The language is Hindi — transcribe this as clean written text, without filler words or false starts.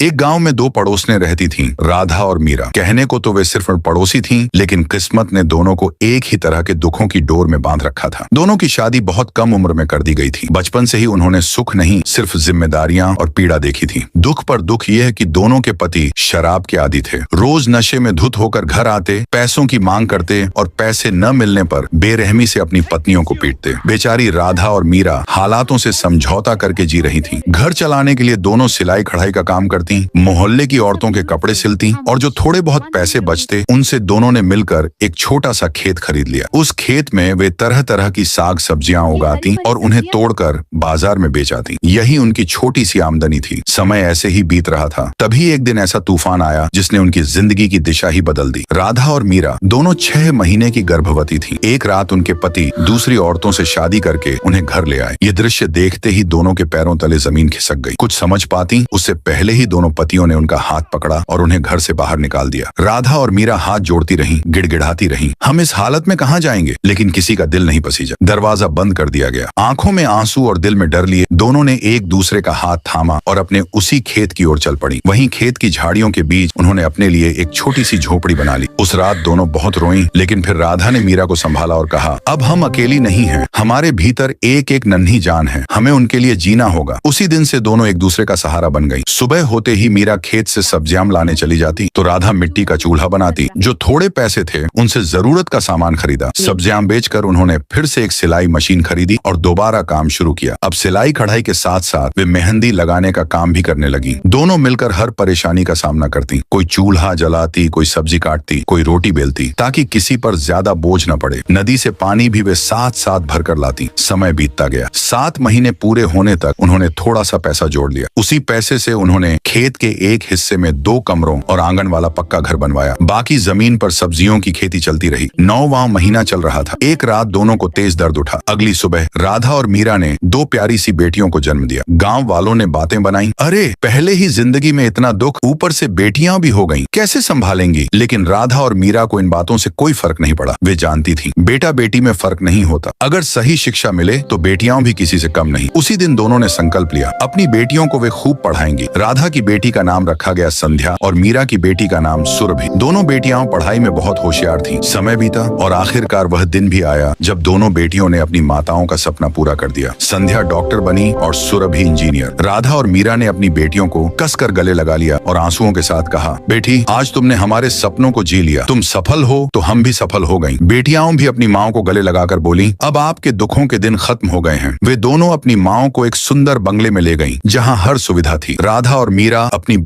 एक गांव में दो पड़ोसनें रहती थीं, राधा और मीरा। कहने को तो वे सिर्फ पड़ोसी थीं, लेकिन किस्मत ने दोनों को एक ही तरह के दुखों की डोर में बांध रखा था। दोनों की शादी बहुत कम उम्र में कर दी गई थी। बचपन से ही उन्होंने सुख नहीं, सिर्फ जिम्मेदारियां और पीड़ा देखी थी। दुख पर दुख यह है कि दोनों के पति शराब के आदी थे। रोज नशे में धुत होकर घर आते, पैसों की मांग करते और पैसे न मिलने पर बेरहमी से अपनी पत्नियों को पीटते। बेचारी राधा और मीरा हालातों से समझौता करके जी रही थी। घर चलाने के लिए दोनों सिलाई कढ़ाई का काम करती, मोहल्ले की औरतों के कपड़े सिलती और जो थोड़े बहुत पैसे बचते उनसे दोनों ने मिलकर एक छोटा सा खेत खरीद लिया। उस खेत में वे तरह तरह की साग सब्जियां उगाती और उन्हें तोड़कर बाजार में बेच आती। यही उनकी छोटी सी आमदनी थी। समय ऐसे ही बीत रहा था। तभी एक दिन ऐसा तूफान आया जिसने उनकी जिंदगी की दिशा ही बदल दी। राधा और मीरा दोनों 6 महीने की गर्भवती थी। एक रात उनके पति दूसरी औरतों से शादी करके उन्हें घर ले आए। ये दृश्य देखते ही दोनों के पैरों तले जमीन खिसक गई। कुछ समझ पाती उससे पहले ही दोनों पतियों ने उनका हाथ पकड़ा और उन्हें घर से बाहर निकाल दिया। राधा और मीरा हाथ जोड़ती रहीं, गिड़गिड़ाती रहीं, हम इस हालत में कहाँ जाएंगे। लेकिन किसी का दिल नहीं पसीजा। दरवाजा बंद कर दिया गया। आंखों में आंसू और दिल में डर लिए दोनों ने एक दूसरे का हाथ थामा और अपने उसी खेत की ओर चल पड़ी। वहीं खेत की झाड़ियों के बीच उन्होंने अपने लिए एक छोटी सी झोपड़ी बना ली। उस रात दोनों बहुत रोईं, लेकिन फिर राधा ने मीरा को संभाला और कहा, अब हम अकेली नहीं हैं, हमारे भीतर एक एक नन्ही जान है, हमें उनके लिए जीना होगा। उसी दिन से दोनों एक दूसरे का सहारा बन गई। सुबह होते ही मीरा खेत से सब्जियां लाने चली जाती तो राधा मिट्टी का चूल्हा बनाती। जो थोड़े पैसे थे उनसे जरूरत का सामान खरीदा। सब्जियां बेचकर उन्होंने फिर से एक सिलाई मशीन खरीदी और दोबारा काम शुरू किया। अब सिलाई कढ़ाई के साथ साथ वे मेहंदी लगाने का काम भी करने लगी। दोनों मिलकर हर परेशानी का सामना करती। कोई चूल्हा जलाती, कोई सब्जी काटती, कोई रोटी बेलती, ताकि किसी पर ज्यादा बोझ न पड़े। नदी से पानी भी वे साथ साथ भरकर लाती। समय बीतता गया। 7 महीने पूरे होने तक उन्होंने थोड़ा सा पैसा जोड़ लिया। उसी पैसे से उन्होंने खेत के एक हिस्से में 2 कमरों और आंगन वाला पक्का घर बनवाया। बाकी जमीन पर सब्जियों की खेती चलती रही। 9वां महीना चल रहा था। एक रात दोनों को तेज दर्द उठा। अगली सुबह राधा और मीरा ने 2 प्यारी सी बेटियों को जन्म दिया। गांव वालों ने बातें बनाई, अरे पहले ही जिंदगी में इतना दुख, ऊपर से बेटियां भी हो गईं, कैसे संभालेंगी। लेकिन राधा और मीरा को इन बातों से कोई फर्क नहीं पड़ा। वे जानती थी बेटा बेटी में फर्क नहीं होता। अगर सही शिक्षा मिले तो बेटियां भी किसी से कम नहीं। उसी दिन दोनों ने संकल्प लिया, अपनी बेटियों को वे खूब पढ़ाएंगी। राधा की बेटी का नाम रखा गया संध्या और मीरा की बेटी का नाम सुरभि। दोनों बेटियां पढ़ाई में बहुत होशियार थीं। समय बीता और आखिरकार वह दिन भी आया जब दोनों बेटियों ने अपनी माताओं का सपना पूरा कर दिया। संध्या डॉक्टर बनी और सुरभि इंजीनियर। राधा और मीरा ने अपनी बेटियों को कसकर गले लगा लिया और आंसुओं के साथ कहा, बेटी आज तुमने हमारे सपनों को जी लिया। तुम सफल हो तो हम भी सफल हो गईं। बेटियां भी अपनी माओ को गले लगाकर बोली, अब आपके दुखों के दिन खत्म हो गए हैं। वे दोनों अपनी माओ को एक सुंदर बंगले में ले गईं, जहां हर सुविधा थी। राधा और मीरा अपनी